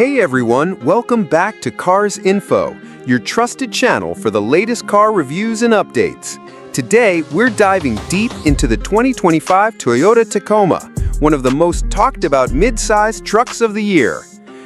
Hey everyone, welcome back to Cars Info, your trusted channel for the latest car reviews and updates. Today, we're diving deep into the 2025 Toyota Tacoma, one of the most talked about mid-size trucks of the year.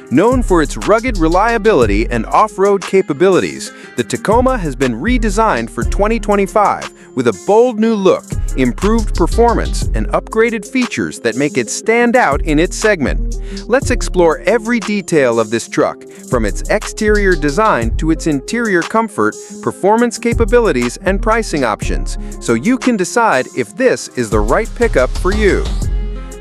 Known for its rugged reliability and off-road capabilities, the Tacoma has been redesigned for 2025 with a bold new look, improved performance, and upgraded features that make it stand out in its segment. Let's explore every detail of this truck, from its exterior design to its interior comfort, performance capabilities, and pricing options, so you can decide if this is the right pickup for you.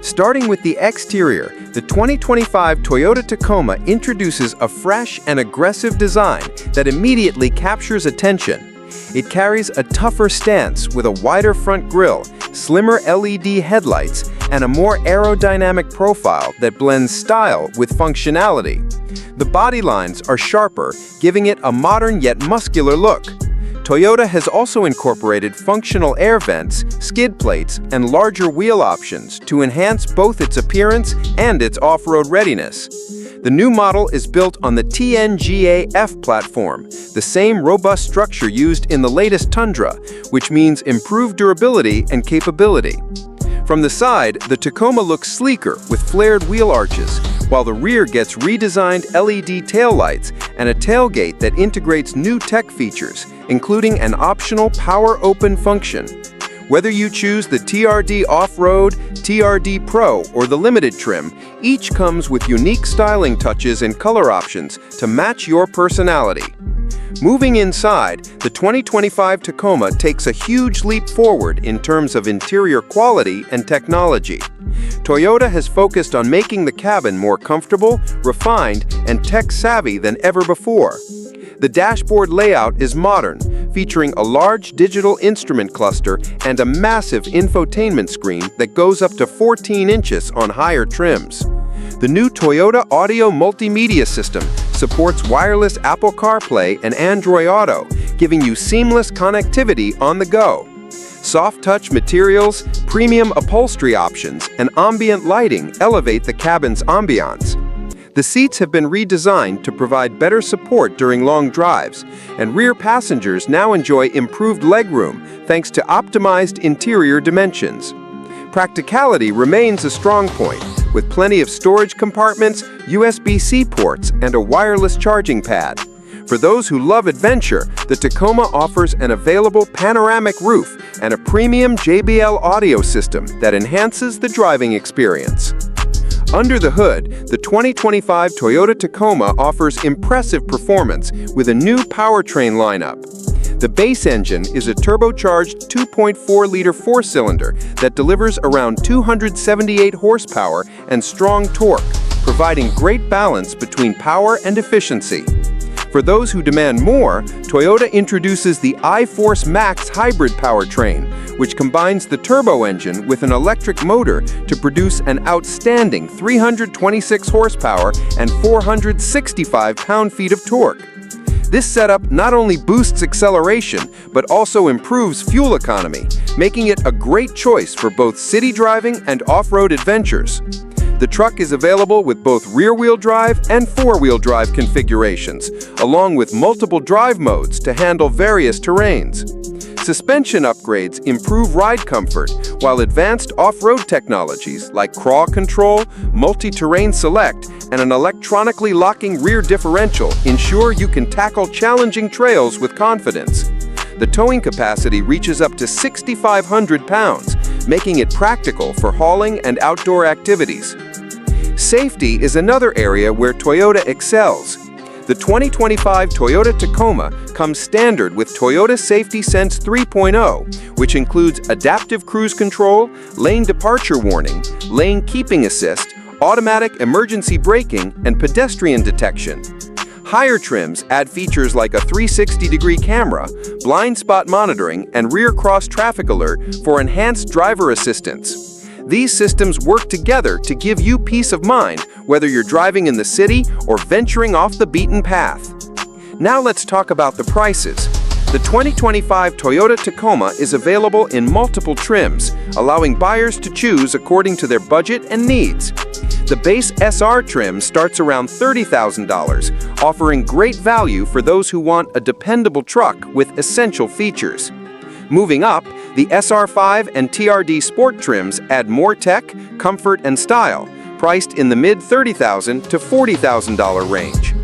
Starting with the exterior, the 2025 Toyota Tacoma introduces a fresh and aggressive design that immediately captures attention. It carries a tougher stance with a wider front grille, slimmer LED headlights, and a more aerodynamic profile that blends style with functionality. The body lines are sharper, giving it a modern yet muscular look. Toyota has also incorporated functional air vents, skid plates, and larger wheel options to enhance both its appearance and its off-road readiness. The new model is built on the TNGA-F platform, the same robust structure used in the latest Tundra, which means improved durability and capability. From the side, the Tacoma looks sleeker with flared wheel arches, while the rear gets redesigned LED taillights and a tailgate that integrates new tech features, including an optional power open function. Whether you choose the TRD Off-Road, TRD Pro, or the Limited trim, each comes with unique styling touches and color options to match your personality. Moving inside, the 2025 Tacoma takes a huge leap forward in terms of interior quality and technology. Toyota has focused on making the cabin more comfortable, refined, and tech-savvy than ever before. The dashboard layout is modern, featuring a large digital instrument cluster and a massive infotainment screen that goes up to 14 inches on higher trims. The new Toyota Audio Multimedia System supports wireless Apple CarPlay and Android Auto, giving you seamless connectivity on the go. Soft-touch materials, premium upholstery options, and ambient lighting elevate the cabin's ambiance. The seats have been redesigned to provide better support during long drives, and rear passengers now enjoy improved legroom thanks to optimized interior dimensions. Practicality remains a strong point, with plenty of storage compartments, USB-C ports, and a wireless charging pad. For those who love adventure, the Tacoma offers an available panoramic roof and a premium JBL audio system that enhances the driving experience. Under the hood, the 2025 Toyota Tacoma offers impressive performance with a new powertrain lineup. The base engine is a turbocharged 2.4-liter four-cylinder that delivers around 278 horsepower and strong torque, providing great balance between power and efficiency. For those who demand more, Toyota introduces the iForce Max hybrid powertrain, which combines the turbo engine with an electric motor to produce an outstanding 326 horsepower and 465 pound-feet of torque. This setup not only boosts acceleration, but also improves fuel economy, making it a great choice for both city driving and off-road adventures. The truck is available with both rear-wheel drive and four-wheel drive configurations, along with multiple drive modes to handle various terrains. Suspension upgrades improve ride comfort, while advanced off-road technologies like crawl control, multi-terrain select, and an electronically locking rear differential ensure you can tackle challenging trails with confidence. The towing capacity reaches up to 6,500 pounds, making it practical for hauling and outdoor activities. Safety is another area where Toyota excels. The 2025 Toyota Tacoma comes standard with Toyota Safety Sense 3.0, which includes adaptive cruise control, lane departure warning, lane keeping assist, automatic emergency braking, and pedestrian detection. Higher trims add features like a 360-degree camera, blind spot monitoring, and rear cross traffic alert for enhanced driver assistance. These systems work together to give you peace of mind, whether you're driving in the city or venturing off the beaten path. Now let's talk about the prices. The 2025 Toyota Tacoma is available in multiple trims, allowing buyers to choose according to their budget and needs. The base SR trim starts around $30,000, offering great value for those who want a dependable truck with essential features. Moving up, the SR5 and TRD Sport trims add more tech, comfort, and style, priced in the mid-$30,000 to $40,000 range.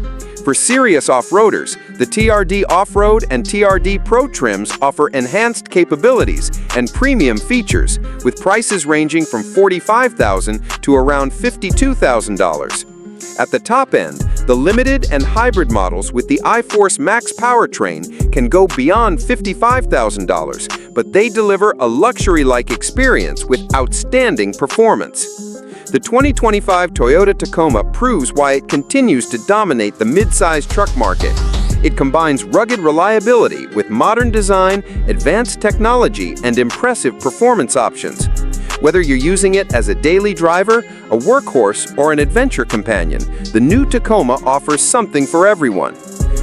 For serious off-roaders, the TRD Off-Road and TRD Pro trims offer enhanced capabilities and premium features, with prices ranging from $45,000 to around $52,000. At the top end, the limited and hybrid models with the iForce Max powertrain can go beyond $55,000, but they deliver a luxury-like experience with outstanding performance. The 2025 Toyota Tacoma proves why it continues to dominate the midsize truck market. It combines rugged reliability with modern design, advanced technology, and impressive performance options. Whether you're using it as a daily driver, a workhorse, or an adventure companion, the new Tacoma offers something for everyone.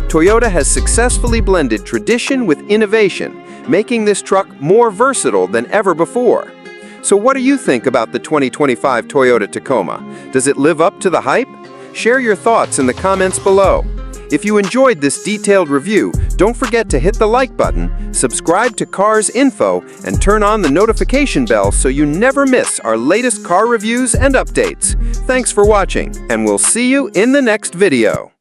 Toyota has successfully blended tradition with innovation, making this truck more versatile than ever before. So what do you think about the 2025 Toyota Tacoma? Does it live up to the hype? Share your thoughts in the comments below. If you enjoyed this detailed review, don't forget to hit the like button, subscribe to Cars Info, and turn on the notification bell so you never miss our latest car reviews and updates. Thanks for watching, and we'll see you in the next video.